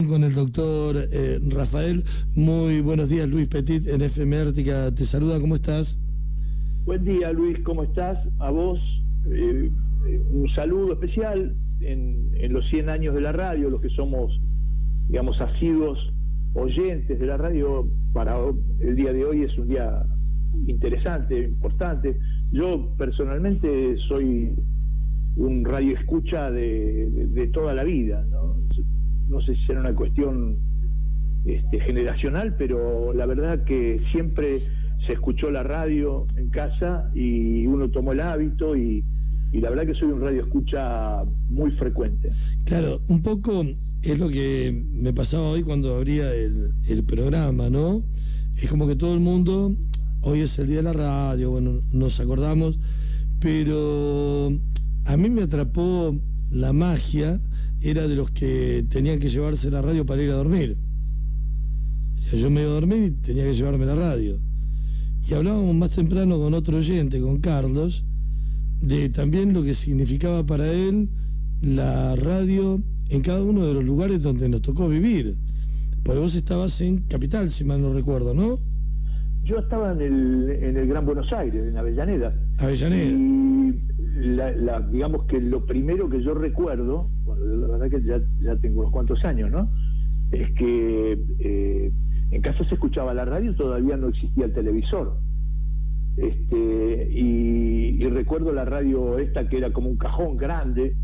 con el doctor Rafael. Muy buenos días, Luis Petit en FM Ártica. Te saluda, ¿cómo estás? Buen día, Luis, ¿cómo estás? A vos, un saludo especial en los 100 años de la radio, los que somos, digamos, asiduos oyentes de la radio. Para el día de hoy es un día interesante, importante. Yo personalmente soy un radio escucha de toda la vida, ¿no? No sé si será una cuestión generacional, pero la verdad que siempre se escuchó la radio en casa y uno tomó el hábito y la verdad que soy un radio escucha muy frecuente. Claro, un poco es lo que me pasaba hoy cuando abría el programa, ¿no? Es como que todo el mundo, hoy es el día de la radio, bueno, nos acordamos, pero a mí me atrapó la magia, era de los que tenían que llevarse la radio para ir a dormir. O sea, yo me iba a dormir y tenía que llevarme la radio. Y hablábamos más temprano con otro oyente, con Carlos, de también lo que significaba para él la radio en cada uno de los lugares donde nos tocó vivir. Porque vos estabas en Capital, si mal no recuerdo, ¿no? Yo estaba en el Gran Buenos Aires, en Avellaneda. Avellaneda. Y digamos que lo primero que yo recuerdo, bueno, la verdad que ya tengo unos cuantos años, ¿no? Es que en casa se escuchaba la radio, todavía no existía el televisor. Y recuerdo la radio esta que era como un cajón grande,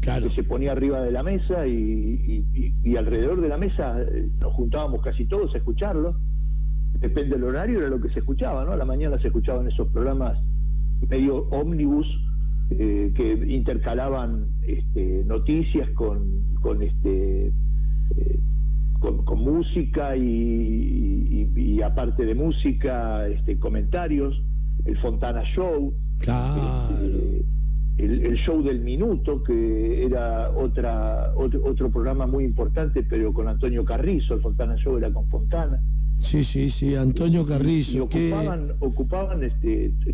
claro, que se ponía arriba de la mesa y alrededor de la mesa nos juntábamos casi todos a escucharlo. Depende del horario, era lo que se escuchaba, ¿no? A la mañana se escuchaban esos programas medio ómnibus que intercalaban noticias con música y aparte de música, comentarios, el Fontana Show, claro, el show del minuto, que era otro programa muy importante, pero con Antonio Carrizo. El Fontana Show era con Fontana. Sí, Antonio Carrizo. Y ocupaban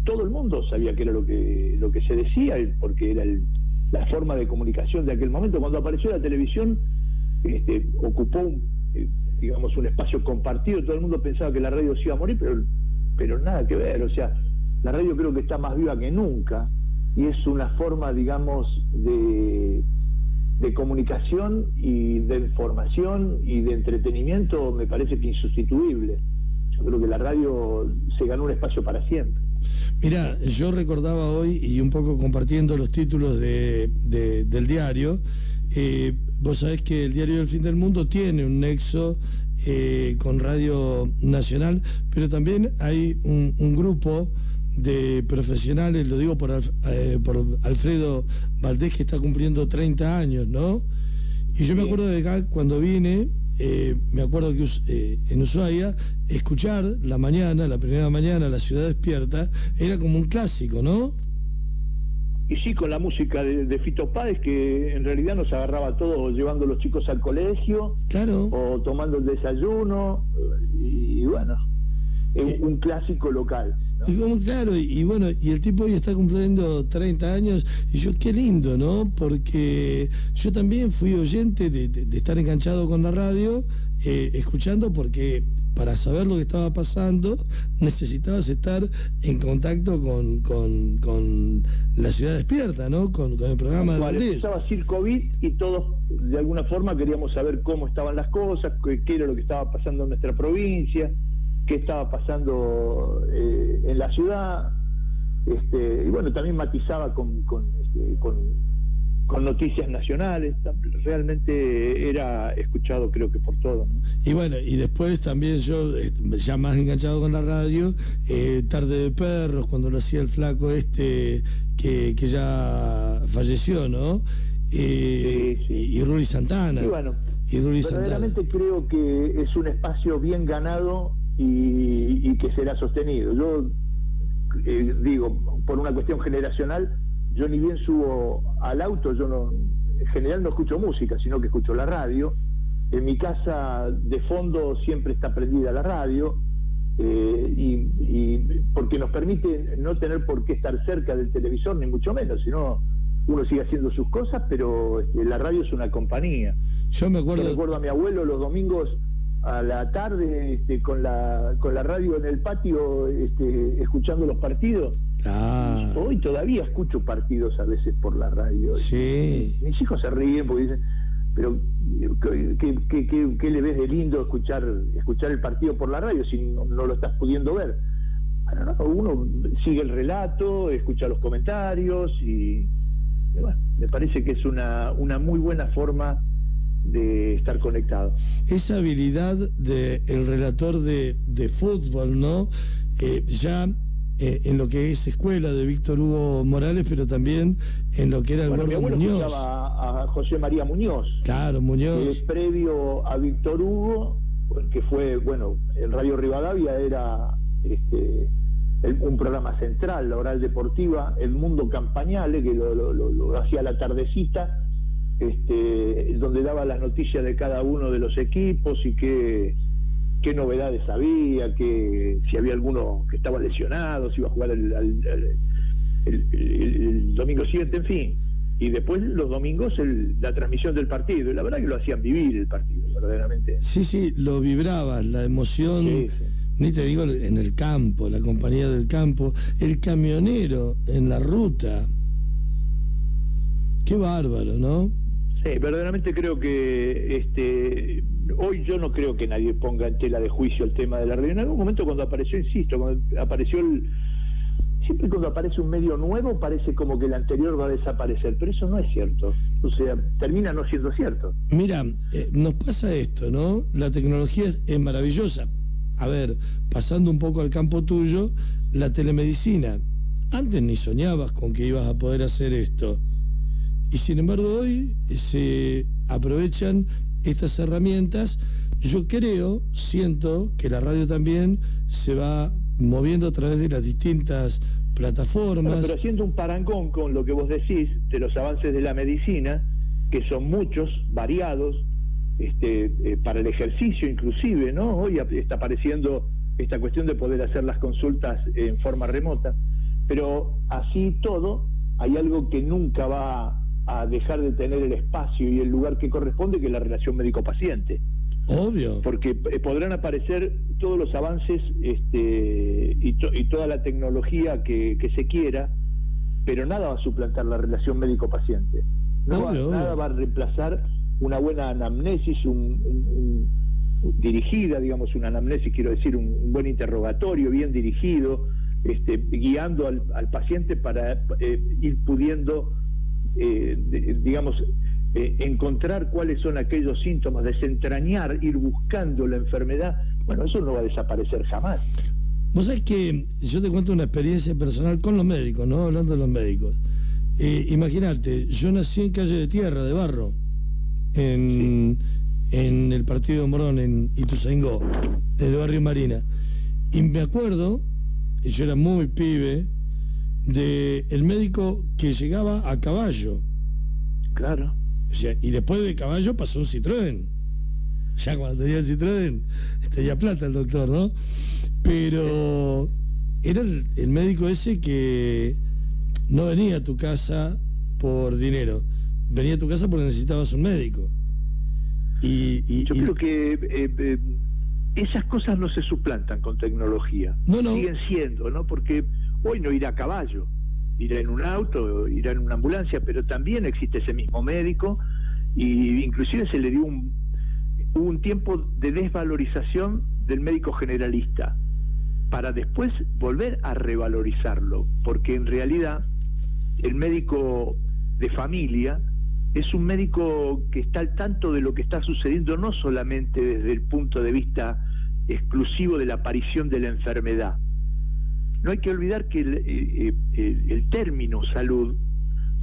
todo el mundo sabía que era lo que se decía, porque era la forma de comunicación de aquel momento. Cuando apareció la televisión, ocupó digamos un espacio compartido. Todo el mundo pensaba que la radio se iba a morir, pero nada que ver. O sea, la radio creo que está más viva que nunca y es una forma, digamos, de comunicación y de información y de entretenimiento, me parece que insustituible. Yo creo que la radio se ganó un espacio para siempre. Mira, yo recordaba hoy, y un poco compartiendo los títulos del diario, vos sabés que el diario del Fin del Mundo tiene un nexo con Radio Nacional, pero también hay un grupo de profesionales, lo digo por Alfredo Valdés, que está cumpliendo 30 años, ¿no? Y yo me acuerdo de acá, cuando vine, me acuerdo que en Ushuaia, escuchar la primera mañana, La Ciudad Despierta, era como un clásico, ¿no? Y sí, con la música de Fito Páez, que en realidad nos agarraba a todos llevando a los chicos al colegio, claro, o tomando el desayuno, y bueno, es un clásico local, ¿no? Claro, y bueno, y el tipo hoy está cumpliendo 30 años, y yo, qué lindo, ¿no? Porque yo también fui oyente de estar enganchado con la radio, escuchando, porque para saber lo que estaba pasando necesitabas estar en contacto con La Ciudad Despierta, ¿no? Con el programa de Valdés. Estaba Circo Beat y todos de alguna forma queríamos saber cómo estaban las cosas, qué era lo que estaba pasando en nuestra provincia, qué estaba pasando en la ciudad, y bueno, también matizaba con noticias nacionales. Realmente era escuchado, creo que por todos, ¿no? Y bueno, y después también yo, ya más enganchado con la radio, Tarde de Perros, cuando lo hacía el flaco que ya falleció, ¿no? Sí. Y Rulli Santana. Y bueno, verdaderamente creo que es un espacio bien ganado y que será sostenido. Yo digo, por una cuestión generacional, yo ni bien subo al auto, en general no escucho música, sino que escucho la radio. En mi casa de fondo siempre está prendida la radio, y porque nos permite no tener por qué estar cerca del televisor, ni mucho menos, sino uno sigue haciendo sus cosas, pero la radio es una compañía. Yo me acuerdo... Yo recuerdo a mi abuelo los domingos a la tarde con la radio en el patio escuchando los partidos. Hoy todavía escucho partidos a veces por la radio. Sí. Mis hijos se ríen porque dicen, pero ¿qué le ves de lindo escuchar el partido por la radio si no lo estás pudiendo ver? Bueno, no, uno sigue el relato, escucha los comentarios y bueno, me parece que es una muy buena forma de estar conectado. Esa habilidad del relator de fútbol, ¿no? Ya en lo que es escuela de Víctor Hugo Morales, pero también en lo que era el Gordo Muñoz. Escuchaba a José María Muñoz. Claro, Muñoz. Que es previo a Víctor Hugo, que fue, bueno, en Radio Rivadavia era un programa central, la Oral Deportiva, El Mundo Campañale, que lo hacía a la tardecita, donde daba las noticias de cada uno de los equipos y qué novedades había, que si había alguno que estaba lesionado, si iba a jugar el domingo siguiente, en fin. Y después los domingos la transmisión del partido, y la verdad que lo hacían vivir el partido, verdaderamente. Sí, lo vibrabas, la emoción, sí. Ni te digo en el campo, la compañía del campo, el camionero en la ruta. Qué bárbaro, ¿no? Sí, verdaderamente creo que hoy yo no creo que nadie ponga en tela de juicio el tema de la radio. En algún momento cuando apareció, insisto, cuando apareció siempre cuando aparece un medio nuevo parece como que el anterior va a desaparecer, pero eso no es cierto. O sea, termina no siendo cierto. Mira, nos pasa esto, ¿no? La tecnología es maravillosa. A ver, pasando un poco al campo tuyo, la telemedicina. Antes ni soñabas con que ibas a poder hacer esto. Y sin embargo hoy se aprovechan estas herramientas. Yo siento que la radio también se va moviendo a través de las distintas plataformas. Bueno, pero haciendo un parangón con lo que vos decís de los avances de la medicina, que son muchos, variados, para el ejercicio inclusive, ¿no? Hoy está apareciendo esta cuestión de poder hacer las consultas en forma remota, pero así todo, hay algo que nunca va a dejar de tener el espacio y el lugar que corresponde, que es la relación médico-paciente. Obvio. Porque podrán aparecer todos los avances y toda la tecnología que se quiera, pero nada va a suplantar la relación médico-paciente. Nada va a reemplazar una buena anamnesis, dirigida, digamos, una anamnesis, quiero decir, un buen interrogatorio bien dirigido, guiando al paciente para ir pudiendo, encontrar cuáles son aquellos síntomas, desentrañar, ir buscando la enfermedad. Bueno, eso no va a desaparecer jamás. Vos sabés que yo te cuento una experiencia personal con los médicos, ¿no? Hablando de los médicos. Imagínate, yo nací en Calle de Tierra, de Barro, en el partido de Morón, en Ituzaingó, en el barrio Marina. Y me acuerdo, yo era muy pibe, del médico que llegaba a caballo. Claro. O sea, y después de caballo pasó un Citroën. Ya cuando tenía el Citroën, tenía plata el doctor, ¿no? Pero era el médico ese que no venía a tu casa por dinero, venía a tu casa porque necesitabas un médico. Yo creo que esas cosas no se suplantan con tecnología. No. Siguen siendo, ¿no? Porque hoy no irá a caballo, irá en un auto, irá en una ambulancia, pero también existe ese mismo médico, y inclusive se le dio un tiempo de desvalorización del médico generalista, para después volver a revalorizarlo, porque en realidad el médico de familia es un médico que está al tanto de lo que está sucediendo, no solamente desde el punto de vista exclusivo de la aparición de la enfermedad. No hay que olvidar que el término salud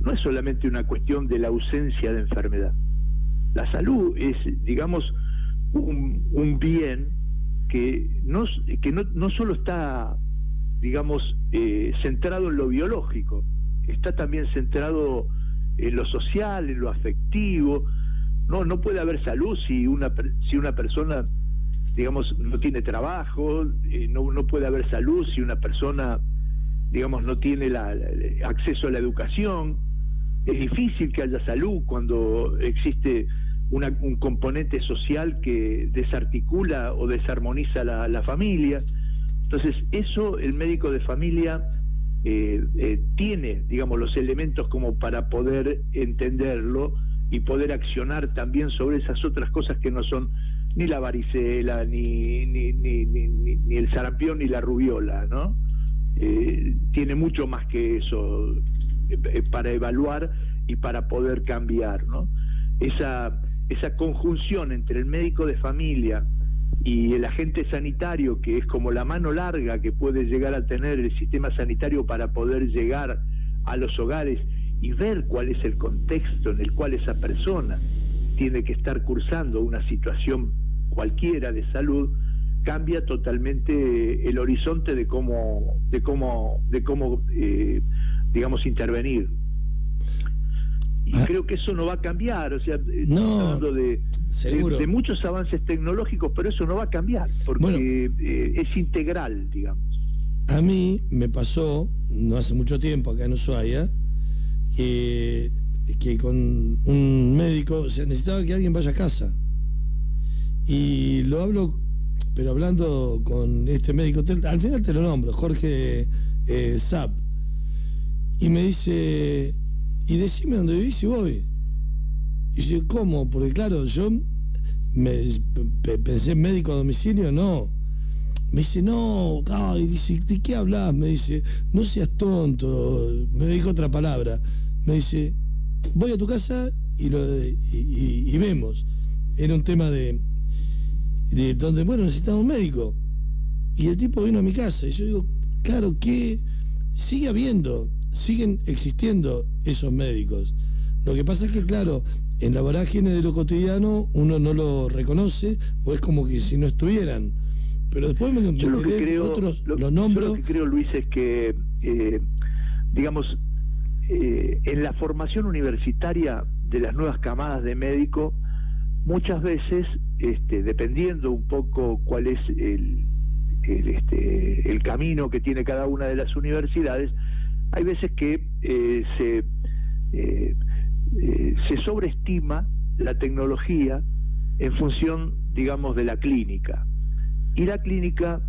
no es solamente una cuestión de la ausencia de enfermedad. La salud es, digamos, un bien que no solo está, digamos, centrado en lo biológico, está también centrado en lo social, en lo afectivo. No puede haber salud si una persona, digamos, no tiene trabajo, no puede haber salud si una persona, digamos, no tiene acceso a la educación. Es difícil que haya salud cuando existe un componente social que desarticula o desarmoniza la familia. Entonces, eso el médico de familia tiene, digamos, los elementos como para poder entenderlo y poder accionar también sobre esas otras cosas que no son ni la varicela, ni el sarampión, ni la rubiola, ¿no? Tiene mucho más que eso para evaluar y para poder cambiar, ¿no? Esa conjunción entre el médico de familia y el agente sanitario, que es como la mano larga que puede llegar a tener el sistema sanitario para poder llegar a los hogares y ver cuál es el contexto en el cual esa persona tiene que estar cursando una situación cualquiera de salud, cambia totalmente el horizonte de cómo digamos, intervenir. Y creo que eso no va a cambiar, o sea, estamos hablando de muchos avances tecnológicos, pero eso no va a cambiar, porque es integral, digamos. A mí me pasó, no hace mucho tiempo acá en Ushuaia, que con un médico, o sea, necesitaba que alguien vaya a casa. Y lo hablo, pero hablando con este médico, al final te lo nombro, Jorge Saab, y me dice, y decime dónde vivís y voy. Y yo, ¿cómo? Porque claro, yo pensé en médico a domicilio, no. Me dice, no, ay, dice, ¿de qué hablas? Me dice, no seas tonto. Me dijo otra palabra. Me dice, voy a tu casa y vemos. Era un tema de donde, bueno, necesitaba un médico. Y el tipo vino a mi casa. Y yo digo, claro, que siguen existiendo esos médicos. Lo que pasa es que, claro, en la vorágine de lo cotidiano uno no lo reconoce, o es como que si no estuvieran. Pero después los nombro. Yo lo que creo, Luis, es que, digamos, en la formación universitaria de las nuevas camadas de médicos, muchas veces, dependiendo un poco cuál es el camino que tiene cada una de las universidades, hay veces que se sobreestima la tecnología en función, digamos, de la clínica. Y la clínica,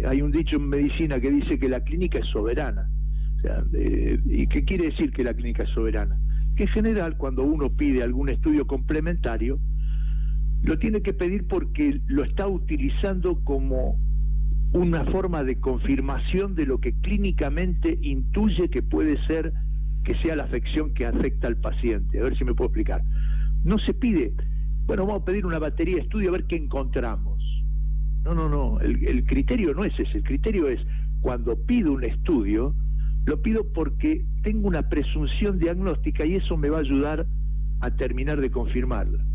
hay un dicho en medicina que dice que la clínica es soberana. O sea, ¿y qué quiere decir que la clínica es soberana? Que en general, cuando uno pide algún estudio complementario, lo tiene que pedir porque lo está utilizando como una forma de confirmación de lo que clínicamente intuye que puede ser que sea la afección que afecta al paciente. A ver si me puedo explicar. No se pide, bueno, vamos a pedir una batería de estudio a ver qué encontramos. No, el criterio no es ese. El criterio es, cuando pido un estudio, lo pido porque tengo una presunción diagnóstica y eso me va a ayudar a terminar de confirmarla.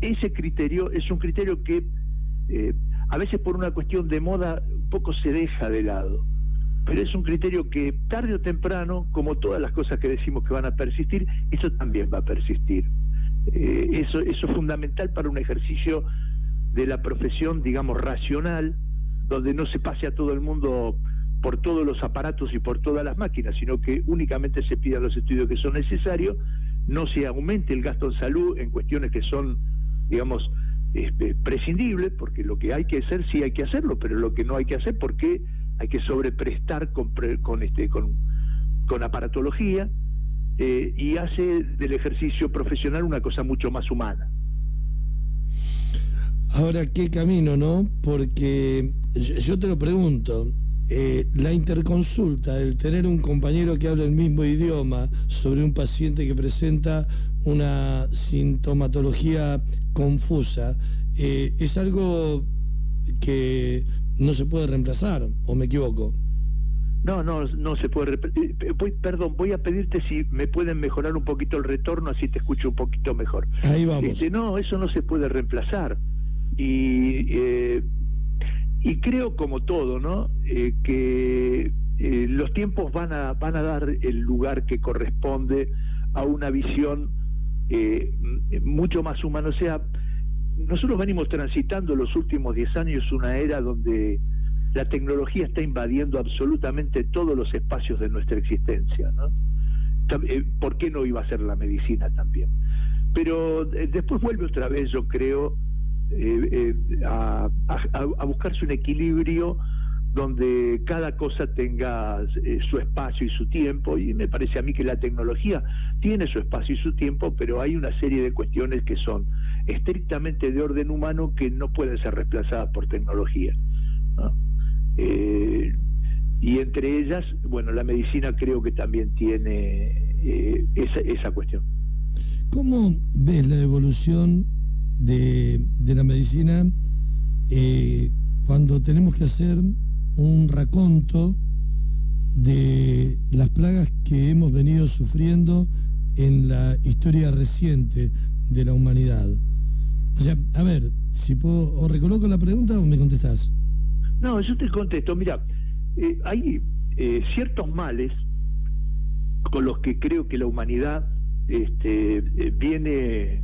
Ese criterio es un criterio que a veces por una cuestión de moda un poco se deja de lado, pero es un criterio que tarde o temprano, como todas las cosas que decimos que van a persistir, eso también va a persistir. Eso es fundamental para un ejercicio de la profesión, digamos, racional, donde no se pase a todo el mundo por todos los aparatos y por todas las máquinas, sino que únicamente se pidan los estudios que son necesarios, no se aumente el gasto en salud en cuestiones que son, digamos, prescindibles, porque lo que hay que hacer sí hay que hacerlo, pero lo que no hay que hacer porque hay que sobreprestar con aparatología, y hace del ejercicio profesional una cosa mucho más humana. Ahora, ¿qué camino, no? Porque yo te lo pregunto, la interconsulta, el tener un compañero que habla el mismo idioma sobre un paciente que presenta una sintomatología confusa, es algo que no se puede reemplazar, ¿o me equivoco? No se puede. Voy a pedirte si me pueden mejorar un poquito el retorno, así te escucho un poquito mejor. Ahí vamos. No, eso no se puede reemplazar. Y creo, como todo, ¿no? Que los tiempos van a dar el lugar que corresponde a una visión mucho más humana. O sea, nosotros venimos transitando los últimos 10 años una era donde la tecnología está invadiendo absolutamente todos los espacios de nuestra existencia, ¿no? ¿Por qué no iba a ser la medicina también? Pero después vuelve otra vez, yo creo, a buscarse un equilibrio donde cada cosa tenga su espacio y su tiempo, y me parece a mí que la tecnología tiene su espacio y su tiempo, pero hay una serie de cuestiones que son estrictamente de orden humano que no pueden ser reemplazadas por tecnología, ¿no? Y entre ellas, bueno, la medicina creo que también tiene esa cuestión. ¿Cómo ves la evolución de la medicina cuando tenemos que hacer un raconto de las plagas que hemos venido sufriendo en la historia reciente de la humanidad? O sea, a ver, si puedo, o recoloco la pregunta o me contestás. No, yo te contesto. Mira, hay ciertos males con los que creo que la humanidad viene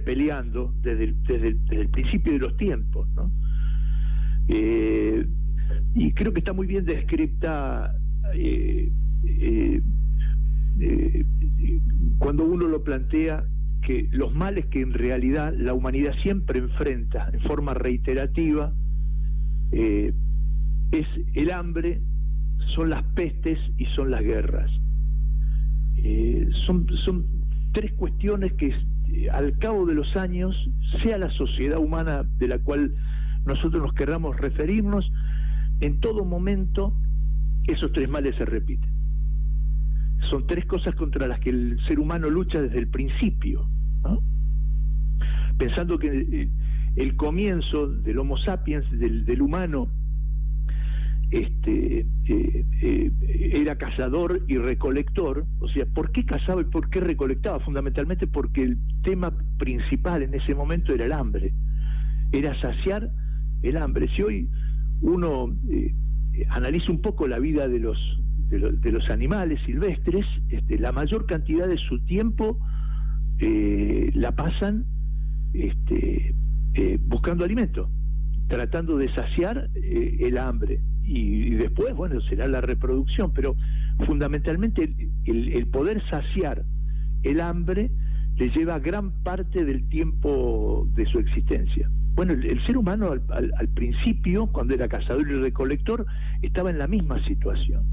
peleando desde el principio de los tiempos, ¿no? Y creo que está muy bien descrita cuando uno lo plantea, que los males que en realidad la humanidad siempre enfrenta en forma reiterativa es el hambre, son las pestes y son las guerras. Son tres cuestiones que al cabo de los años, sea la sociedad humana de la cual nosotros nos querramos referirnos, en todo momento esos tres males se repiten. Son tres cosas contra las que el ser humano lucha desde el principio, ¿no? Pensando que el comienzo del Homo sapiens, del humano, era cazador y recolector. O sea, ¿por qué cazaba y por qué recolectaba? Fundamentalmente porque el tema principal en ese momento era el hambre, era saciar el hambre. Si hoy uno analiza un poco la vida de los animales silvestres, la mayor cantidad de su tiempo la pasan buscando alimento, tratando de saciar el hambre, y después, bueno, será la reproducción, pero fundamentalmente el poder saciar el hambre le lleva gran parte del tiempo de su existencia. Bueno, el ser humano al principio, cuando era cazador y recolector, estaba en la misma situación,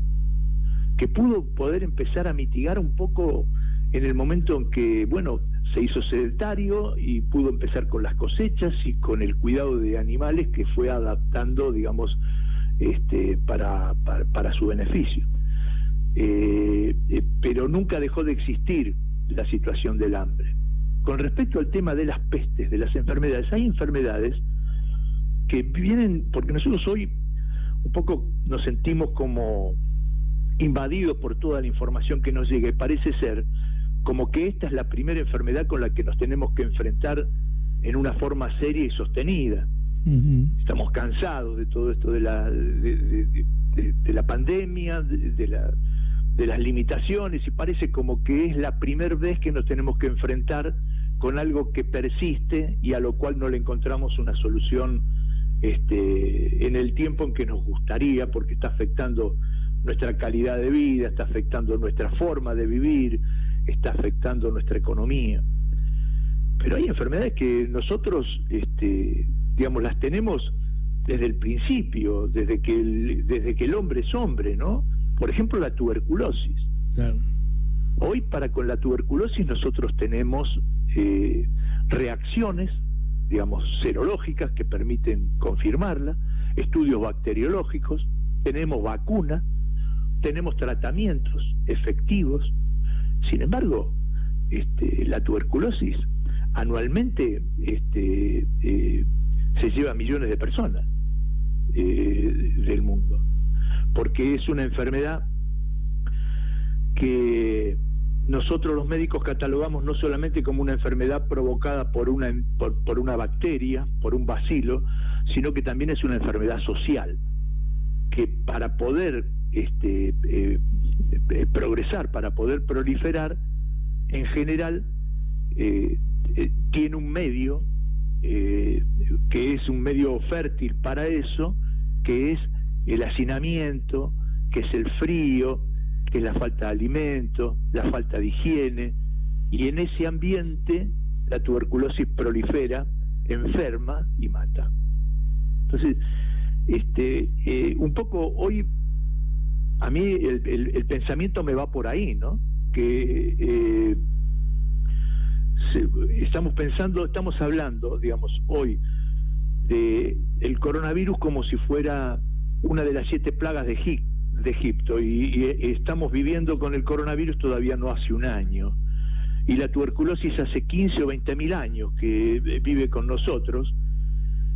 que pudo poder empezar a mitigar un poco en el momento en que, bueno, se hizo sedentario y pudo empezar con las cosechas y con el cuidado de animales que fue adaptando, digamos, para su beneficio. Pero nunca dejó de existir la situación del hambre. Con respecto al tema de las pestes, de las enfermedades, hay enfermedades que vienen, porque nosotros hoy un poco nos sentimos como invadidos por toda la información que nos llega, y parece ser como que esta es la primera enfermedad con la que nos tenemos que enfrentar en una forma seria y sostenida. Uh-huh. Estamos cansados de todo esto de la pandemia, de las limitaciones, y parece como que es la primera vez que nos tenemos que enfrentar con algo que persiste y a lo cual no le encontramos una solución en el tiempo en que nos gustaría, porque está afectando nuestra calidad de vida, está afectando nuestra forma de vivir, está afectando nuestra economía. Pero hay enfermedades que nosotros, digamos, las tenemos desde el principio, desde que el hombre es hombre, ¿no? Por ejemplo, la tuberculosis. Claro. Hoy, con la tuberculosis nosotros tenemos reacciones, digamos, serológicas que permiten confirmarla, estudios bacteriológicos, tenemos vacuna, tenemos tratamientos efectivos. Sin embargo, la tuberculosis anualmente se lleva a millones de personas del mundo, porque es una enfermedad que nosotros los médicos catalogamos no solamente como una enfermedad provocada por una bacteria, por un bacilo, sino que también es una enfermedad social, que para poder progresar, para poder proliferar, en general tiene un medio que es un medio fértil para eso, que es el hacinamiento, que es el frío, que es la falta de alimento, la falta de higiene, y en ese ambiente la tuberculosis prolifera, enferma y mata. Entonces, un poco hoy a mí el pensamiento me va por ahí, ¿no? Que estamos hablando, digamos, hoy de el coronavirus como si fuera una de las 7 plagas de Egipto, y estamos viviendo con el coronavirus todavía no hace un año, y la tuberculosis hace 15 o 20.000 años que vive con nosotros,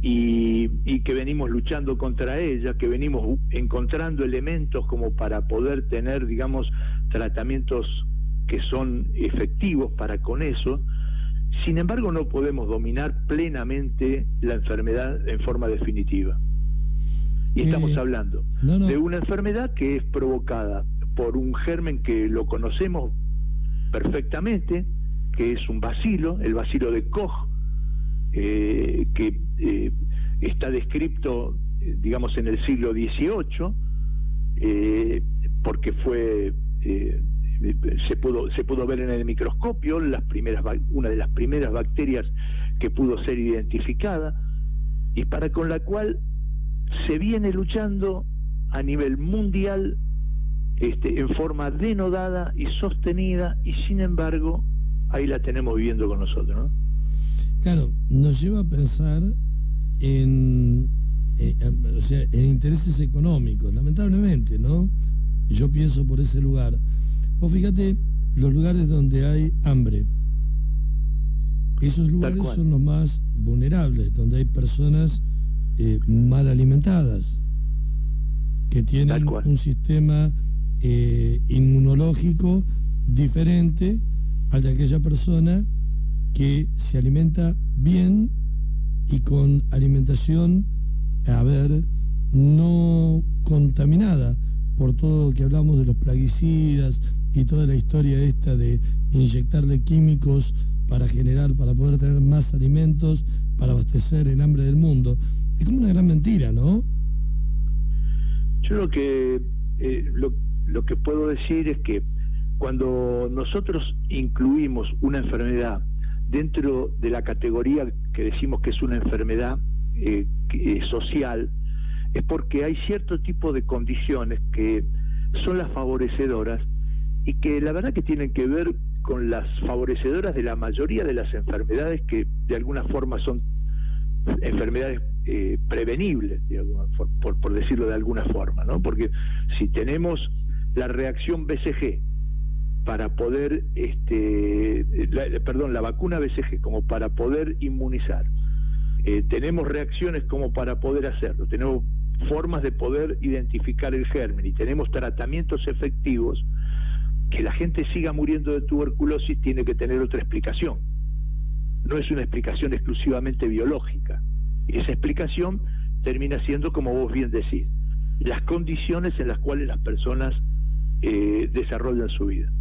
y que venimos luchando contra ella, que venimos encontrando elementos como para poder tener, digamos, tratamientos que son efectivos para con eso. Sin embargo, no podemos dominar plenamente la enfermedad en forma definitiva. Y estamos hablando de una enfermedad que es provocada por un germen que lo conocemos perfectamente, que es un bacilo, el bacilo de Koch, que está descrito, digamos, en el siglo XVIII, porque fue se pudo ver en el microscopio una de las primeras bacterias que pudo ser identificada, y con la cual se viene luchando a nivel mundial en forma denodada y sostenida, y sin embargo ahí la tenemos viviendo con nosotros, ¿no? Claro, nos lleva a pensar en intereses económicos, lamentablemente, ¿no? Yo pienso por ese lugar. Vos fíjate, los lugares donde hay hambre, esos lugares son los más vulnerables, donde hay personas mal alimentadas, que tienen un sistema inmunológico diferente al de aquella persona que se alimenta bien y con alimentación, no contaminada por todo lo que hablamos de los plaguicidas y toda la historia esta de inyectarle químicos para poder tener más alimentos, para abastecer el hambre del mundo. Es como una gran mentira, ¿no? Yo lo que puedo decir es que cuando nosotros incluimos una enfermedad dentro de la categoría que decimos que es una enfermedad social, es porque hay cierto tipo de condiciones que son las favorecedoras, y que la verdad que tienen que ver con las favorecedoras de la mayoría de las enfermedades que de alguna forma son enfermedades prevenibles, por decirlo de alguna forma, ¿no? Porque si tenemos la reacción BCG para poder, la vacuna BCG como para poder inmunizar, tenemos reacciones como para poder hacerlo, tenemos formas de poder identificar el germen y tenemos tratamientos efectivos, que la gente siga muriendo de tuberculosis tiene que tener otra explicación. No es una explicación exclusivamente biológica. Esa explicación termina siendo, como vos bien decís, las condiciones en las cuales las personas desarrollan su vida,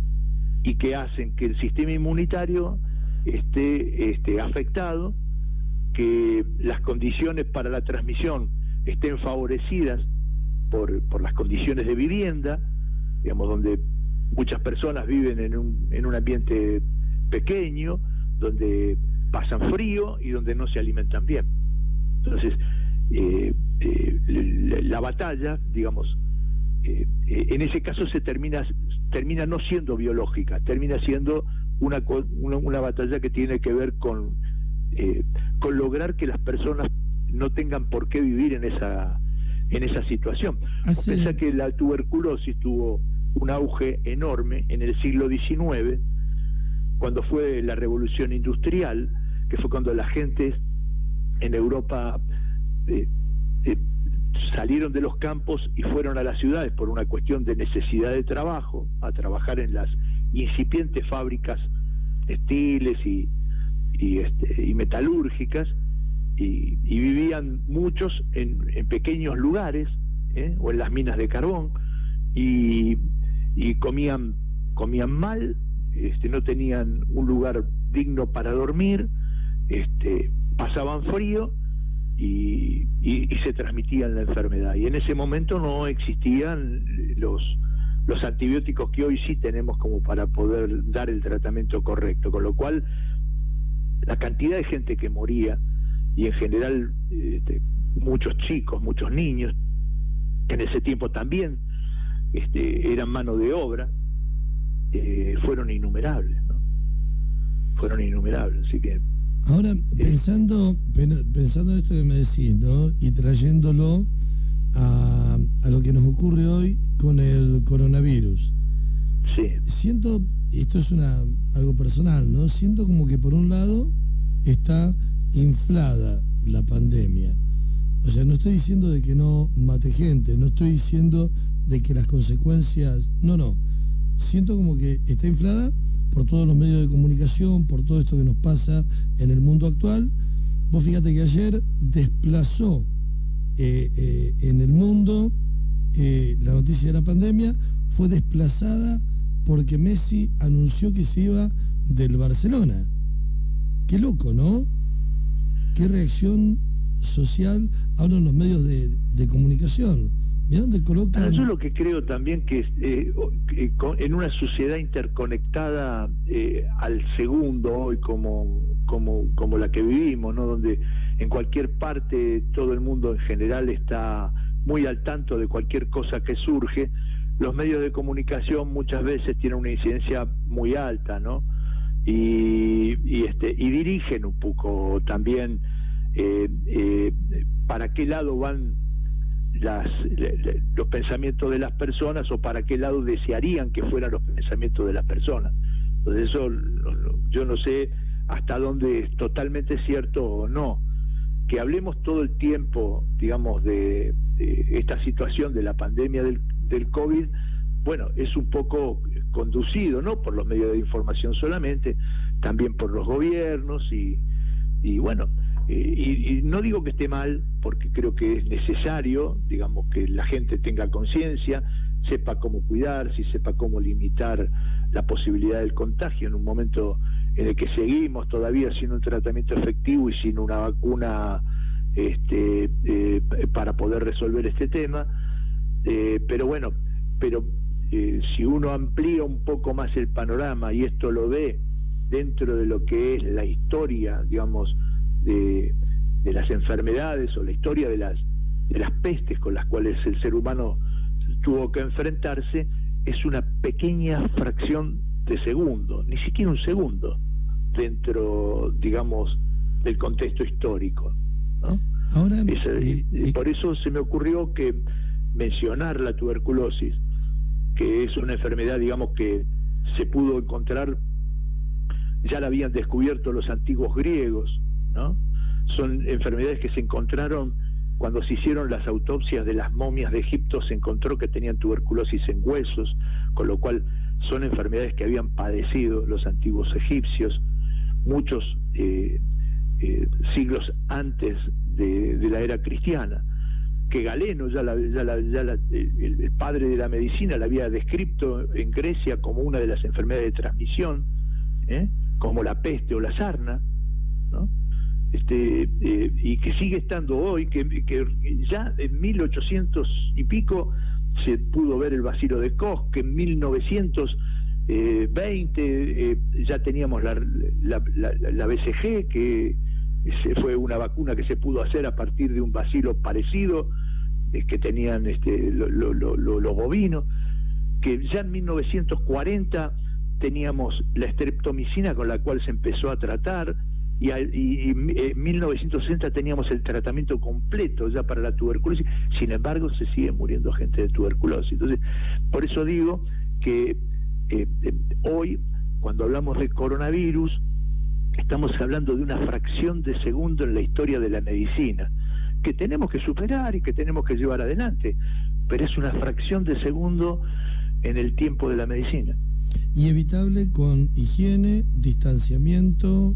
y que hacen que el sistema inmunitario esté afectado, que las condiciones para la transmisión estén favorecidas por las condiciones de vivienda, digamos, donde muchas personas viven en un ambiente pequeño, donde pasan frío y donde no se alimentan bien. Entonces, la batalla, digamos, en ese caso termina no siendo biológica, termina siendo una batalla que tiene que ver con lograr que las personas no tengan por qué vivir en esa situación. Piensa que la tuberculosis tuvo un auge enorme en el siglo XIX, cuando fue la revolución industrial, que fue cuando la gente en Europa salieron de los campos y fueron a las ciudades por una cuestión de necesidad de trabajo, a trabajar en las incipientes fábricas textiles y metalúrgicas, y vivían muchos en pequeños lugares, o en las minas de carbón, y comían mal, no tenían un lugar digno para dormir, pasaban frío, y se transmitían la enfermedad. Y en ese momento no existían los antibióticos que hoy sí tenemos como para poder dar el tratamiento correcto, con lo cual la cantidad de gente que moría, y en general muchos chicos, muchos niños, que en ese tiempo también eran mano de obra, fueron innumerables, ¿no? Fueron innumerables, así que... Ahora, pensando en esto que me decís, ¿no? Y trayéndolo a lo que nos ocurre hoy con el coronavirus. Sí. Siento, esto es algo personal, ¿no? Siento como que por un lado está inflada la pandemia. O sea, no estoy diciendo de que no mate gente, no estoy diciendo de que las consecuencias... No. Siento como que está inflada por todos los medios de comunicación, por todo esto que nos pasa en el mundo actual. Vos fíjate que ayer desplazó en el mundo la noticia de la pandemia, fue desplazada porque Messi anunció que se iba del Barcelona. Qué loco, ¿no? Qué reacción social ahora en los medios de comunicación. Mirá dónde colocan... Yo lo que creo también que en una sociedad interconectada al segundo hoy como la que vivimos, ¿no? Donde en cualquier parte todo el mundo en general está muy al tanto de cualquier cosa que surge, los medios de comunicación muchas veces tienen una incidencia muy alta, ¿no? Y dirigen un poco también para qué lado van los pensamientos de las personas, o para qué lado desearían que fueran los pensamientos de las personas. Entonces eso yo no sé hasta dónde es totalmente cierto o no. Que hablemos todo el tiempo, digamos, de esta situación de la pandemia del COVID, bueno, es un poco conducido, no por los medios de información solamente, también por los gobiernos y bueno, y no digo que esté mal, porque creo que es necesario, digamos, que la gente tenga conciencia, sepa cómo cuidarse y sepa cómo limitar la posibilidad del contagio en un momento en el que seguimos todavía sin un tratamiento efectivo y sin una vacuna para poder resolver este tema. Pero bueno, si uno amplía un poco más el panorama y esto lo ve dentro de lo que es la historia, digamos, de las enfermedades, o la historia de las pestes con las cuales el ser humano tuvo que enfrentarse, es una pequeña fracción de segundo, ni siquiera un segundo, dentro, digamos, del contexto histórico, ¿no? Ahora, por eso se me ocurrió que mencionar la tuberculosis, que es una enfermedad, digamos, que se pudo encontrar, ya la habían descubierto los antiguos griegos, ¿no? Son enfermedades que se encontraron cuando se hicieron las autopsias de las momias de Egipto, se encontró que tenían tuberculosis en huesos, con lo cual son enfermedades que habían padecido los antiguos egipcios, muchos siglos antes de la era cristiana, que Galeno, el padre de la medicina, la había descrito en Grecia como una de las enfermedades de transmisión, como la peste o la sarna, ¿no? Y que sigue estando hoy, que ya en 1800 y pico se pudo ver el bacilo de Koch, que en 1920 ya teníamos la BCG, que fue una vacuna que se pudo hacer a partir de un bacilo parecido que tenían los bovinos, que ya en 1940 teníamos la streptomicina con la cual se empezó a tratar, y en 1960 teníamos el tratamiento completo ya para la tuberculosis. Sin embargo, se sigue muriendo gente de tuberculosis. Entonces, por eso digo que hoy, cuando hablamos de coronavirus, estamos hablando de una fracción de segundo en la historia de la medicina, que tenemos que superar y que tenemos que llevar adelante, pero es una fracción de segundo en el tiempo de la medicina. Y evitable con higiene, distanciamiento,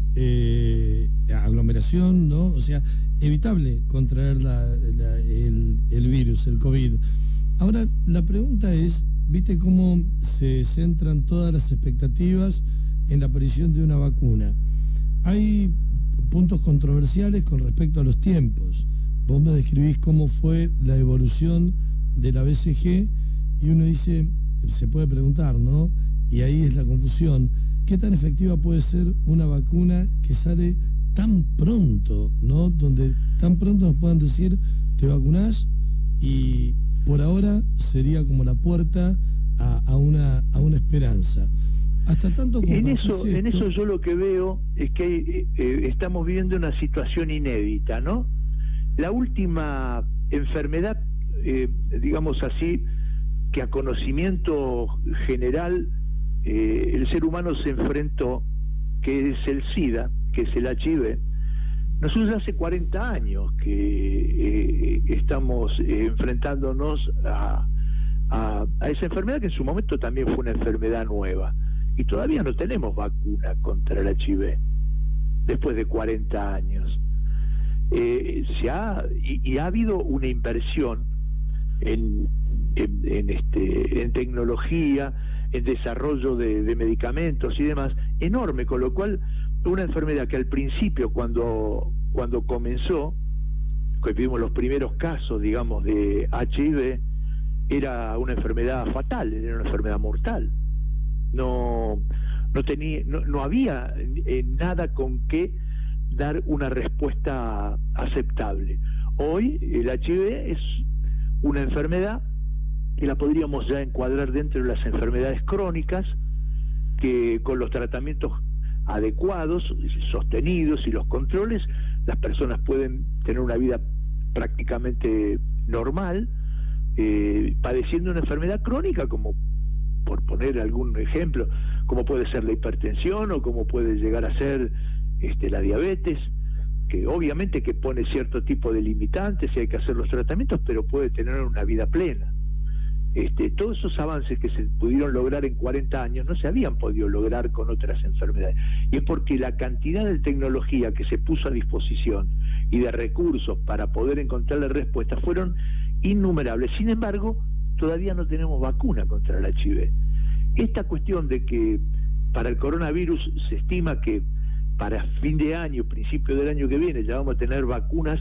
aglomeración, ¿no? O sea, evitable contraer el virus, el COVID. Ahora, la pregunta es, ¿viste cómo se centran todas las expectativas en la aparición de una vacuna? puntos controversiales con respecto a los tiempos. Vos me describís cómo fue la evolución de la BCG y uno dice, se puede preguntar, ¿no? Y ahí es la confusión. ¿Qué tan efectiva puede ser una vacuna que sale tan pronto, ¿no? Donde tan pronto nos puedan decir, te vacunás y por ahora sería como la puerta a una esperanza. Hasta tanto en eso yo lo que veo es que estamos viviendo una situación inédita, ¿no? La última enfermedad, digamos así, que a conocimiento general el ser humano se enfrentó, que es el SIDA, que es el HIV. Nosotros hace 40 años que estamos enfrentándonos a esa enfermedad, que en su momento también fue una enfermedad nueva, y todavía no tenemos vacuna contra el HIV después de 40 años. Ha habido una inversión en tecnología, en desarrollo de medicamentos y demás, enorme, con lo cual una enfermedad que al principio, cuando comenzó, que vimos los primeros casos, digamos, de HIV, era una enfermedad fatal, era una enfermedad mortal. No había nada con qué dar una respuesta aceptable. Hoy el HIV es una enfermedad que la podríamos ya encuadrar dentro de las enfermedades crónicas, que con los tratamientos adecuados, sostenidos y los controles, las personas pueden tener una vida prácticamente normal, padeciendo una enfermedad crónica, como, por poner algún ejemplo, como puede ser la hipertensión o como puede llegar a ser la diabetes, que obviamente que pone cierto tipo de limitantes y hay que hacer los tratamientos, pero puede tener una vida plena. Todos esos avances que se pudieron lograr en 40 años no se habían podido lograr con otras enfermedades, y es porque la cantidad de tecnología que se puso a disposición y de recursos para poder encontrarle respuestas fueron innumerables. Sin embargo, todavía no tenemos vacuna contra el HIV. Esta cuestión de que para el coronavirus se estima que para fin de año, principio del año que viene, ya vamos a tener vacunas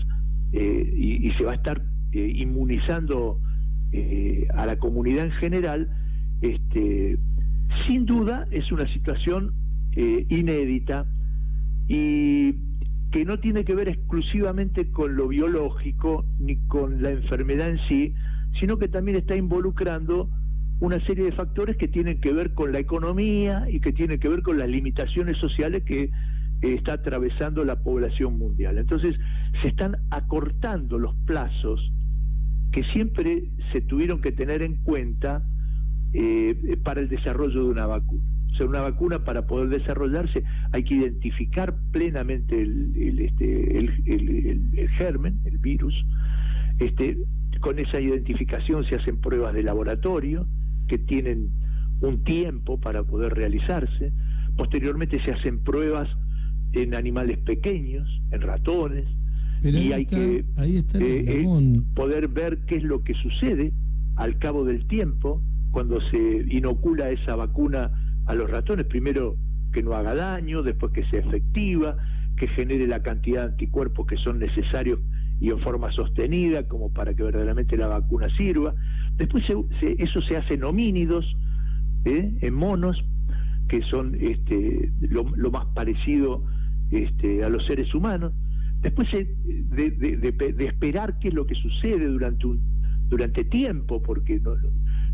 y se va a estar inmunizando a la comunidad en general, sin duda es una situación inédita y que no tiene que ver exclusivamente con lo biológico ni con la enfermedad en sí, sino que también está involucrando una serie de factores que tienen que ver con la economía y que tienen que ver con las limitaciones sociales que está atravesando la población mundial. Entonces se están acortando los plazos que siempre se tuvieron que tener en cuenta para el desarrollo de una vacuna. O sea, una vacuna, para poder desarrollarse, hay que identificar plenamente el germen, el virus. Con esa identificación se hacen pruebas de laboratorio que tienen un tiempo para poder realizarse. Posteriormente se hacen pruebas en animales pequeños, en ratones. Pero y hay que poder ver qué es lo que sucede al cabo del tiempo cuando se inocula esa vacuna a los ratones. Primero, que no haga daño, después que sea efectiva, que genere la cantidad de anticuerpos que son necesarios y en forma sostenida como para que verdaderamente la vacuna sirva. Después eso se hace en homínidos, en monos, que son lo más parecido a los seres humanos. Después de esperar qué es lo que sucede durante tiempo, porque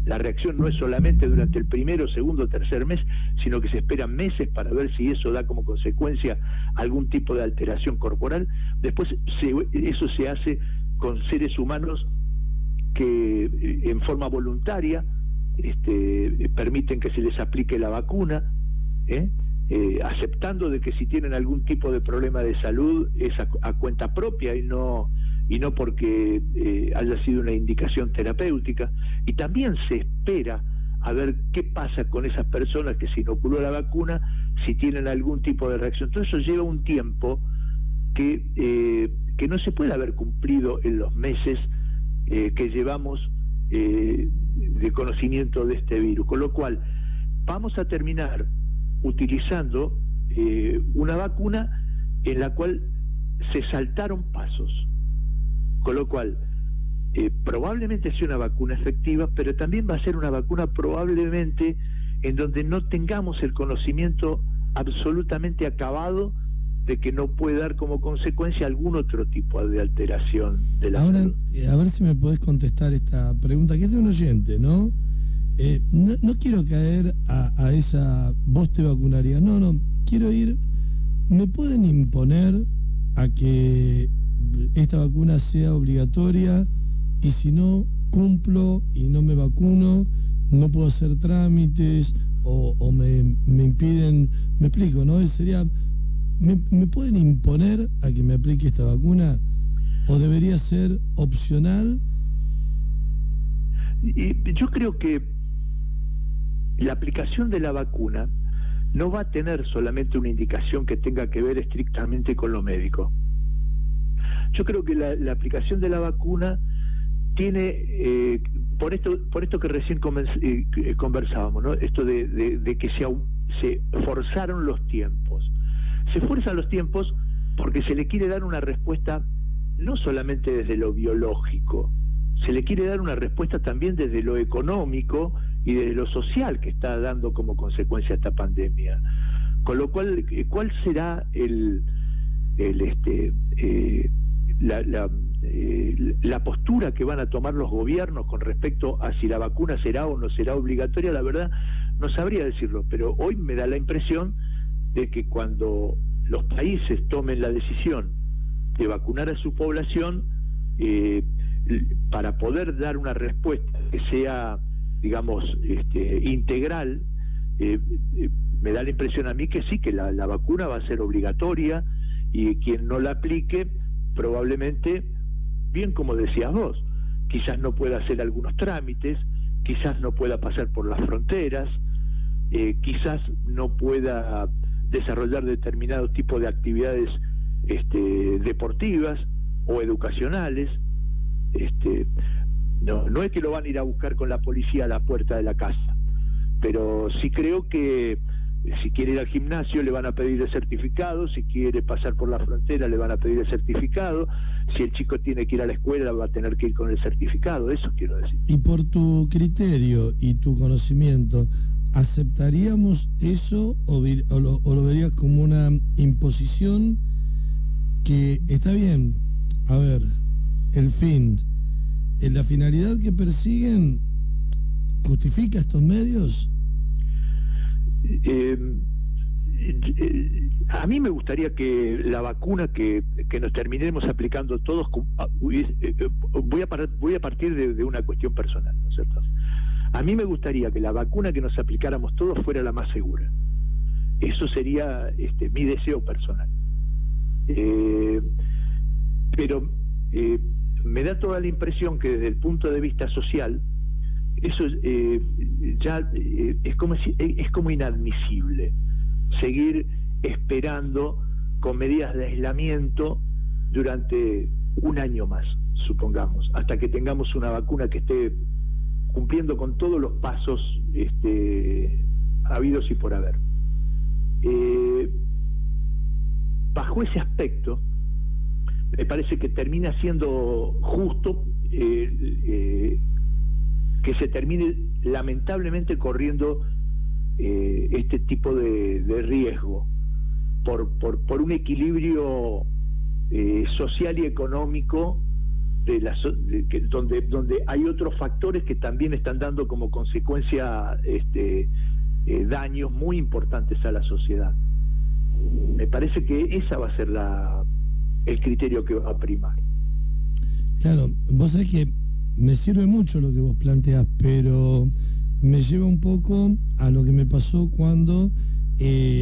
la reacción no es solamente durante el primero, segundo, tercer mes, sino que se esperan meses para ver si eso da como consecuencia algún tipo de alteración corporal. Después eso se hace con seres humanos que en forma voluntaria permiten que se les aplique la vacuna, aceptando de que si tienen algún tipo de problema de salud es a cuenta propia y no porque haya sido una indicación terapéutica. Y también se espera a ver qué pasa con esas personas que se inoculó la vacuna, si tienen algún tipo de reacción. Todo eso lleva un tiempo que no se puede haber cumplido en los meses que llevamos de conocimiento de este virus, con lo cual vamos a terminar utilizando una vacuna en la cual se saltaron pasos, con lo cual probablemente sea una vacuna efectiva, pero también va a ser una vacuna probablemente en donde no tengamos el conocimiento absolutamente acabado de que no puede dar como consecuencia algún otro tipo de alteración de la Ahora, salud. a ver si me podés contestar esta pregunta, que es de un oyente, ¿no? No quiero caer a esa vos te vacunarías, no, quiero ir, ¿me pueden imponer a que esta vacuna sea obligatoria y si no cumplo y no me vacuno, no puedo hacer trámites o me impiden, me explico, ¿no? Sería, ¿me pueden imponer a que me aplique esta vacuna o debería ser opcional? Y yo creo que la aplicación de la vacuna no va a tener solamente una indicación que tenga que ver estrictamente con lo médico. Yo creo que la aplicación de la vacuna tiene, por esto que recién conversábamos, ¿no? Esto de que se forzaron los tiempos. Se fuerzan los tiempos porque se le quiere dar una respuesta no solamente desde lo biológico, se le quiere dar una respuesta también desde lo económico y desde lo social que está dando como consecuencia esta pandemia. Con lo cual, ¿cuál será la postura que van a tomar los gobiernos con respecto a si la vacuna será o no será obligatoria? La verdad no sabría decirlo, pero hoy me da la impresión de que cuando los países tomen la decisión de vacunar a su población, para poder dar una respuesta que sea, digamos, integral, me da la impresión a mí que sí, que la vacuna va a ser obligatoria y quien no la aplique probablemente, bien como decías vos, quizás no pueda hacer algunos trámites, quizás no pueda pasar por las fronteras, quizás no pueda desarrollar determinados tipos de actividades deportivas o educacionales. No es que lo van a ir a buscar con la policía a la puerta de la casa, pero sí creo que si quiere ir al gimnasio le van a pedir el certificado, si quiere pasar por la frontera le van a pedir el certificado, si el chico tiene que ir a la escuela va a tener que ir con el certificado, eso quiero decir. Y por tu criterio y tu conocimiento, ¿aceptaríamos eso o lo verías como una imposición que está bien? A ver, el fin, la finalidad que persiguen, ¿justifica estos medios? A mí me gustaría que la vacuna que nos terminemos aplicando todos, voy a partir de una cuestión personal, ¿no es cierto? A mí me gustaría que la vacuna que nos aplicáramos todos fuera la más segura. Eso sería mi deseo personal. Pero me da toda la impresión que desde el punto de vista social, eso es como inadmisible seguir esperando con medidas de aislamiento durante un año más, supongamos, hasta que tengamos una vacuna que esté cumpliendo con todos los pasos habidos y por haber. Bajo ese aspecto, me parece que termina siendo justo que se termine lamentablemente corriendo este tipo de riesgo por un equilibrio social y económico donde hay otros factores que también están dando como consecuencia daños muy importantes a la sociedad. Me parece que esa va a ser el criterio que va a primar. Claro, vos sabés que me sirve mucho lo que vos planteás, pero me lleva un poco a lo que me pasó cuando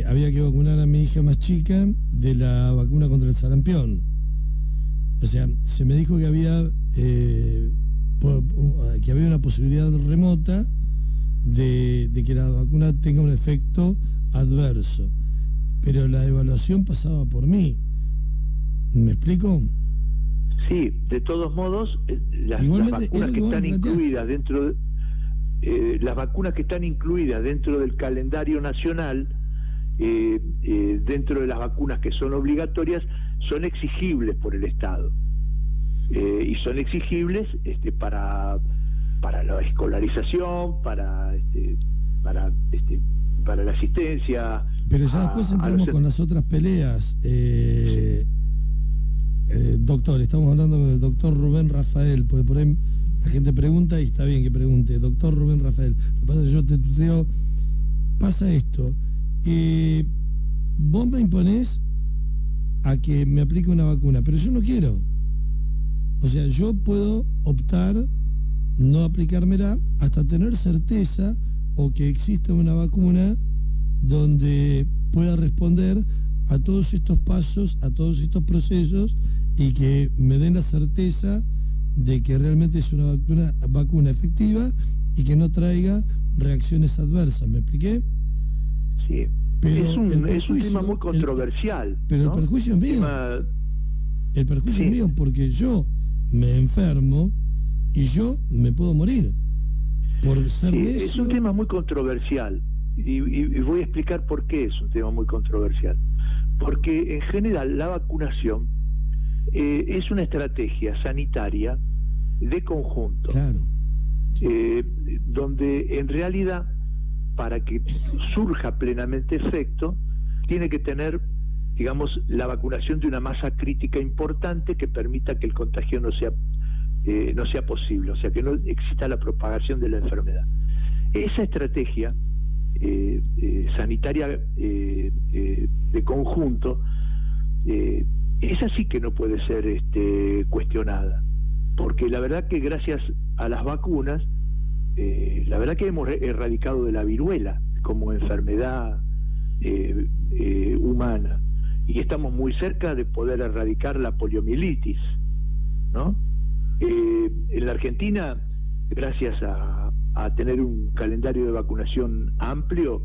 había que vacunar a mi hija más chica de la vacuna contra el sarampión. O sea, se me dijo que había una posibilidad remota de que la vacuna tenga un efecto adverso, pero la evaluación pasaba por mí. ¿Me explico? Sí, de todos modos, las vacunas que están incluidas dentro las vacunas que están incluidas dentro del calendario nacional dentro de las vacunas que son obligatorias, son exigibles por el Estado. Y son exigibles para la escolarización, para la asistencia. Pero ya después entramos con las otras peleas. Doctor, estamos hablando con el doctor Rubén Rafael, porque por ahí la gente pregunta y está bien que pregunte. Doctor Rubén Rafael, lo que pasa es que yo te tuteo, pasa esto. Vos me imponés a que me aplique una vacuna, pero yo no quiero. O sea, yo puedo optar no aplicármela hasta tener certeza o que exista una vacuna donde pueda responder a todos estos pasos, a todos estos procesos y que me den la certeza de que realmente es una vacuna efectiva y que no traiga reacciones adversas. ¿Me expliqué? Sí. Pero es un tema muy controversial. Pero ¿no? El perjuicio es mío. El perjuicio es mío porque yo me enfermo y yo me puedo morir por ser necio. Es un tema muy controversial y voy a explicar por qué es un tema muy controversial. Porque en general la vacunación es una estrategia sanitaria de conjunto. Claro. Donde en realidad, para que surja plenamente efecto, tiene que tener, digamos, la vacunación de una masa crítica importante que permita que el contagio no sea posible, o sea, que no exista la propagación de la enfermedad. Esa estrategia sanitaria de conjunto, esa sí que no puede ser cuestionada, porque la verdad que gracias a las vacunas, la verdad que hemos erradicado de la viruela como enfermedad humana, y estamos muy cerca de poder erradicar la poliomielitis, ¿no? En la Argentina, gracias a tener un calendario de vacunación amplio,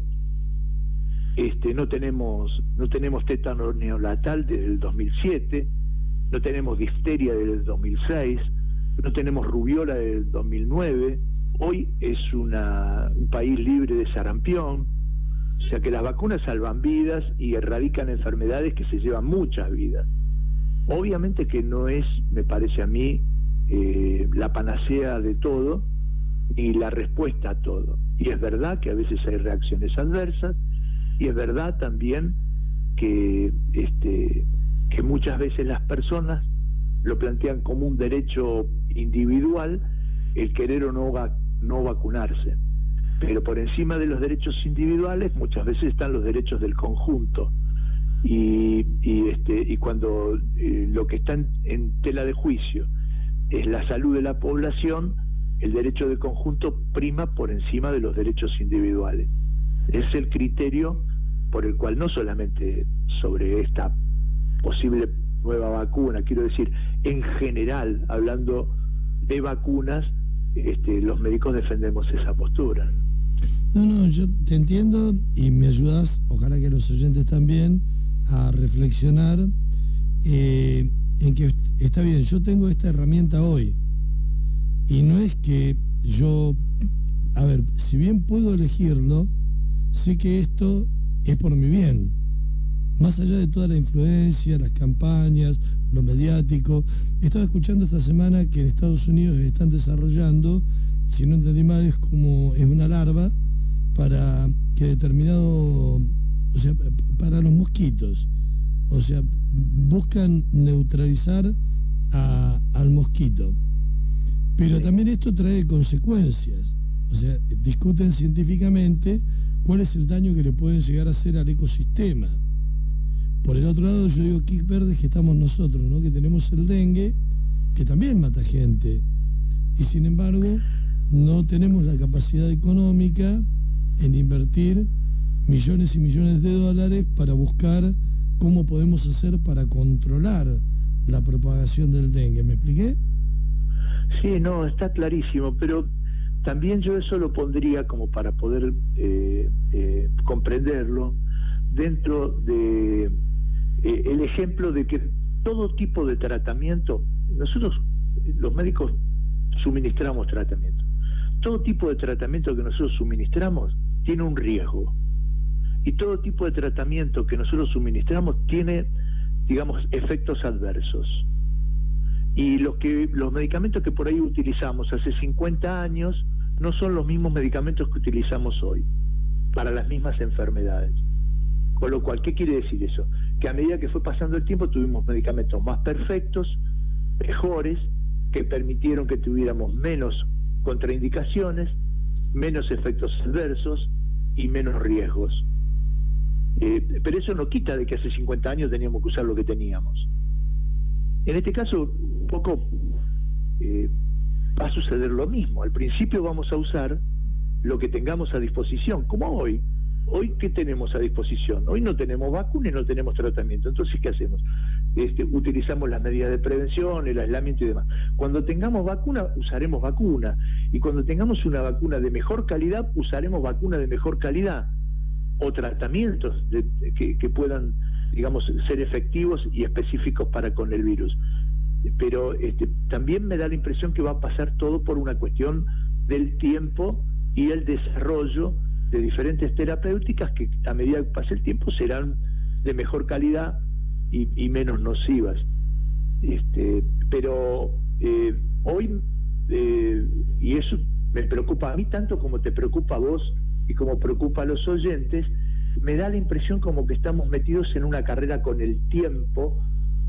no tenemos tétano neonatal desde el 2007, no tenemos difteria desde el 2006, no tenemos rubiola desde el 2009, hoy es un país libre de sarampión, o sea que las vacunas salvan vidas y erradican enfermedades que se llevan muchas vidas. Obviamente que no es, me parece a mí, la panacea de todo y la respuesta a todo. Y es verdad que a veces hay reacciones adversas, y es verdad también que muchas veces las personas lo plantean como un derecho individual el querer o no vacunarse. Pero por encima de los derechos individuales muchas veces están los derechos del conjunto. Y cuando lo que está en tela de juicio es la salud de la población, el derecho del conjunto prima por encima de los derechos individuales. Es el criterio por el cual no solamente sobre esta posible nueva vacuna, quiero decir, en general, hablando de vacunas, los médicos defendemos esa postura. No, yo te entiendo y me ayudas, ojalá que los oyentes también, a reflexionar en que está bien, yo tengo esta herramienta hoy y no es que yo, a ver, si bien puedo elegirlo, sé que esto es por mi bien, más allá de toda la influencia, las campañas, lo mediático. Estaba escuchando esta semana que en Estados Unidos están desarrollando, si no entendí mal, es una larva para que determinado, o sea, para los mosquitos, o sea, buscan neutralizar al mosquito. Pero también esto trae consecuencias, o sea, discuten científicamente cuál es el daño que le pueden llegar a hacer al ecosistema. Por el otro lado, yo digo, qué verdes que estamos nosotros, ¿no? Que tenemos el dengue, que también mata gente, y sin embargo no tenemos la capacidad económica en invertir millones y millones de dólares para buscar cómo podemos hacer para controlar la propagación del dengue. ¿Me expliqué? Sí, no, está clarísimo, pero también yo eso lo pondría como para poder comprenderlo dentro de el ejemplo de que todo tipo de tratamiento, nosotros los médicos suministramos tratamiento, todo tipo de tratamiento que nosotros suministramos tiene un riesgo. y todo tipo de tratamiento que nosotros suministramos tiene, digamos, efectos adversos. Y los medicamentos que por ahí utilizamos hace 50 años no son los mismos medicamentos que utilizamos hoy para las mismas enfermedades. Con lo cual, ¿qué quiere decir eso? Que a medida que fue pasando el tiempo tuvimos medicamentos más perfectos, mejores, que permitieron que tuviéramos menos contraindicaciones, menos efectos adversos y menos riesgos. Pero eso no quita de que hace 50 años teníamos que usar lo que teníamos. En este caso, un poco va a suceder lo mismo. Al principio vamos a usar lo que tengamos a disposición, como hoy. Hoy, ¿qué tenemos a disposición? Hoy no tenemos vacuna y no tenemos tratamiento. Entonces, ¿qué hacemos? Utilizamos las medidas de prevención, el aislamiento y demás. Cuando tengamos vacuna, usaremos vacuna. Y cuando tengamos una vacuna de mejor calidad, usaremos vacuna de mejor calidad. O tratamientos que puedan, digamos, ser efectivos y específicos para con el virus. Pero también me da la impresión que va a pasar todo por una cuestión del tiempo y el desarrollo de diferentes terapéuticas que a medida que pase el tiempo serán de mejor calidad y menos nocivas. Pero hoy, y eso me preocupa a mí tanto como te preocupa a vos y como preocupa a los oyentes, me da la impresión como que estamos metidos en una carrera con el tiempo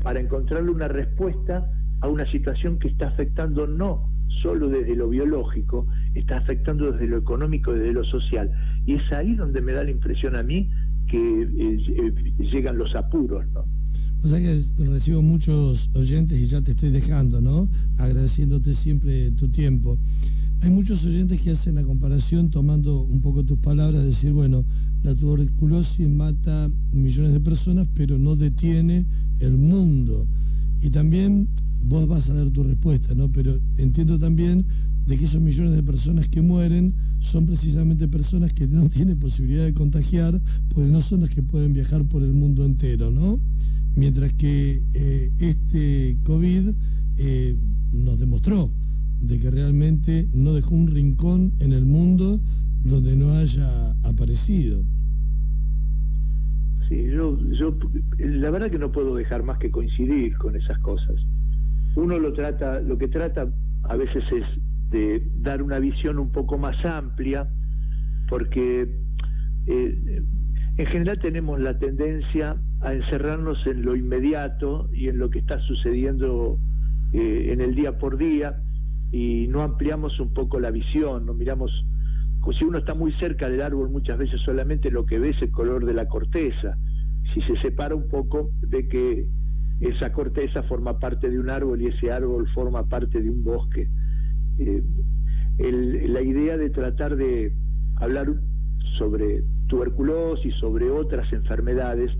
para encontrarle una respuesta a una situación que está afectando no solo desde lo biológico, está afectando desde lo económico, desde lo social. Y es ahí donde me da la impresión a mí que llegan los apuros, ¿no? O sea que recibo muchos oyentes y ya te estoy dejando, ¿no? Agradeciéndote siempre tu tiempo. Hay muchos oyentes que hacen la comparación, tomando un poco tus palabras, decir, bueno, la tuberculosis mata millones de personas, pero no detiene el mundo. Y también vos vas a dar tu respuesta, ¿no? Pero entiendo también de que esos millones de personas que mueren son precisamente personas que no tienen posibilidad de contagiar, porque no son las que pueden viajar por el mundo entero, ¿no? Mientras que este COVID nos demostró de que realmente no dejó un rincón en el mundo donde no haya aparecido. Sí, yo la verdad que no puedo dejar más que coincidir con esas cosas. Uno lo que trata a veces es de dar una visión un poco más amplia, porque en general tenemos la tendencia a encerrarnos en lo inmediato y en lo que está sucediendo en el día por día, y no ampliamos un poco la visión, no miramos. Si uno está muy cerca del árbol, muchas veces solamente lo que ve es el color de la corteza. Si se separa un poco, ve que esa corteza forma parte de un árbol y ese árbol forma parte de un bosque. La idea de tratar de hablar sobre tuberculosis, sobre otras enfermedades,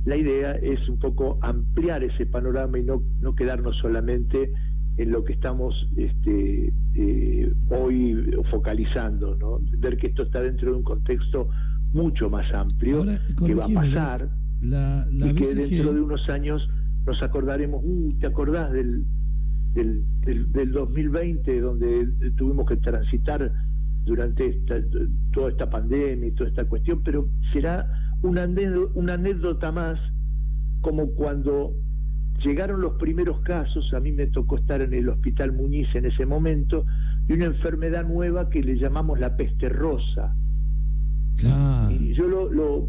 la idea es un poco ampliar ese panorama y no quedarnos solamente en lo que estamos hoy focalizando, ¿no? Ver que esto está dentro de un contexto mucho más amplio. Ahora, que va a pasar, y que dentro de unos años nos acordaremos, ¿te acordás del 2020, donde tuvimos que transitar durante toda esta pandemia y toda esta cuestión? Pero será una anécdota más, como cuando llegaron los primeros casos. A mí me tocó estar en el Hospital Muñiz en ese momento, de una enfermedad nueva que le llamamos la peste rosa. Y yo lo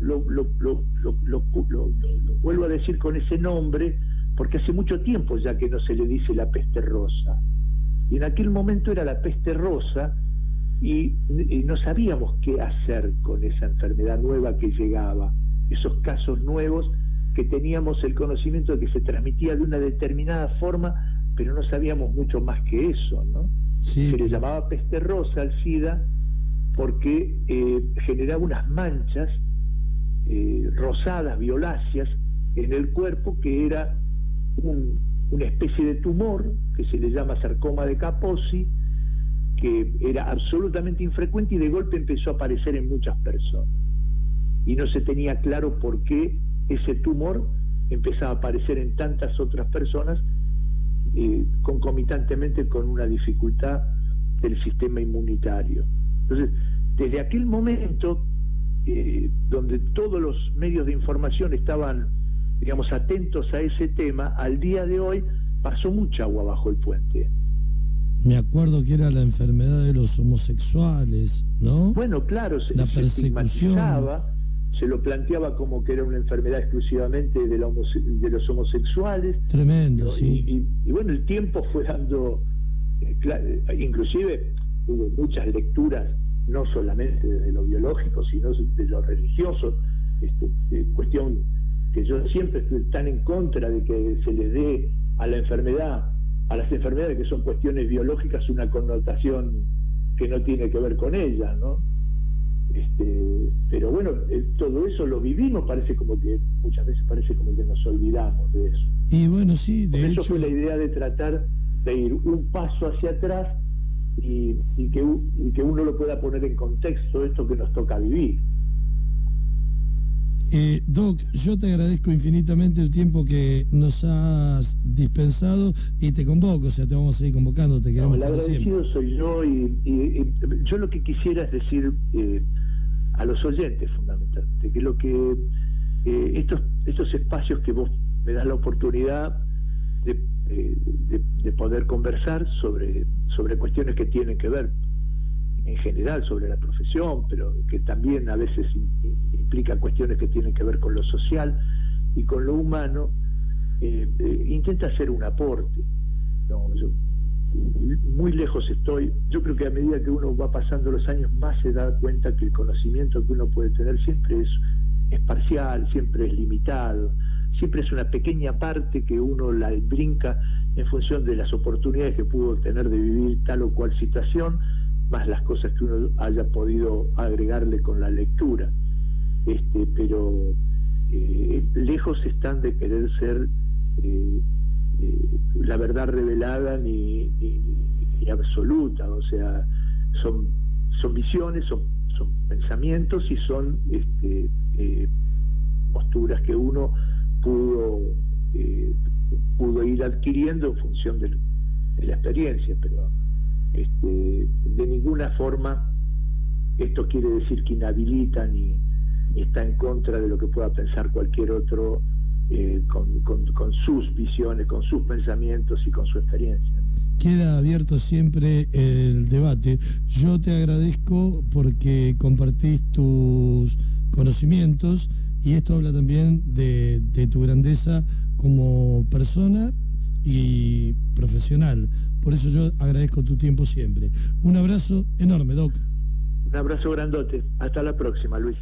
vuelvo a decir con ese nombre, porque hace mucho tiempo ya que no se le dice la peste rosa. Y en aquel momento era la peste rosa, y no sabíamos qué hacer con esa enfermedad nueva que llegaba, esos casos nuevos que teníamos el conocimiento de que se transmitía de una determinada forma, pero no sabíamos mucho más que eso, ¿no? Sí. Se le llamaba peste rosa al SIDA porque generaba unas manchas rosadas, violáceas, en el cuerpo, que era una especie de tumor que se le llama sarcoma de Kaposi, que era absolutamente infrecuente y de golpe empezó a aparecer en muchas personas. Y no se tenía claro por qué ese tumor empezaba a aparecer en tantas otras personas, concomitantemente con una dificultad del sistema inmunitario. Entonces, desde aquel momento donde todos los medios de información estaban, digamos, atentos a ese tema, al día de hoy pasó mucha agua bajo el puente. Me acuerdo que era la enfermedad de los homosexuales, ¿no? Bueno, claro, se persecución. Se lo planteaba como que era una enfermedad exclusivamente de los homosexuales. Tremendo, ¿no? sí. Y bueno, el tiempo fue dando, inclusive hubo muchas lecturas, no solamente de lo biológico, sino de lo religioso, cuestión que yo siempre estoy tan en contra de que se le dé a las enfermedades que son cuestiones biológicas una connotación que no tiene que ver con ellas, ¿no? Pero bueno, todo eso lo vivimos, muchas veces parece como que nos olvidamos de eso. Y bueno, sí, de hecho... Eso fue la idea de tratar de ir un paso hacia atrás y que uno lo pueda poner en contexto, esto que nos toca vivir. Doc, yo te agradezco infinitamente el tiempo que nos has dispensado y te convoco, o sea, te vamos a seguir convocando, te queremos el agradecido soy yo y yo lo que quisiera es decir a los oyentes fundamentalmente, que estos espacios que vos me das la oportunidad de poder conversar sobre cuestiones que tienen que ver en general sobre la profesión, pero que también a veces implica cuestiones que tienen que ver con lo social y con lo humano, intenta hacer un aporte. No, yo muy lejos estoy. Yo creo que a medida que uno va pasando los años, más se da cuenta que el conocimiento que uno puede tener siempre es parcial, siempre es limitado, siempre es una pequeña parte que uno la brinca en función de las oportunidades que pudo tener de vivir tal o cual situación, más las cosas que uno haya podido agregarle con la lectura. Pero lejos están de querer ser la verdad revelada ni absoluta, o sea, son visiones, son pensamientos y son posturas que uno pudo ir adquiriendo en función de la experiencia, pero de ninguna forma esto quiere decir que inhabilita ni está en contra de lo que pueda pensar cualquier otro con sus visiones, con sus pensamientos y con su experiencia. Queda abierto siempre el debate. Yo te agradezco porque compartís tus conocimientos y esto habla también de tu grandeza como persona y profesional. Por eso yo agradezco tu tiempo siempre. Un abrazo enorme, Doc. Un abrazo grandote. Hasta la próxima, Luis.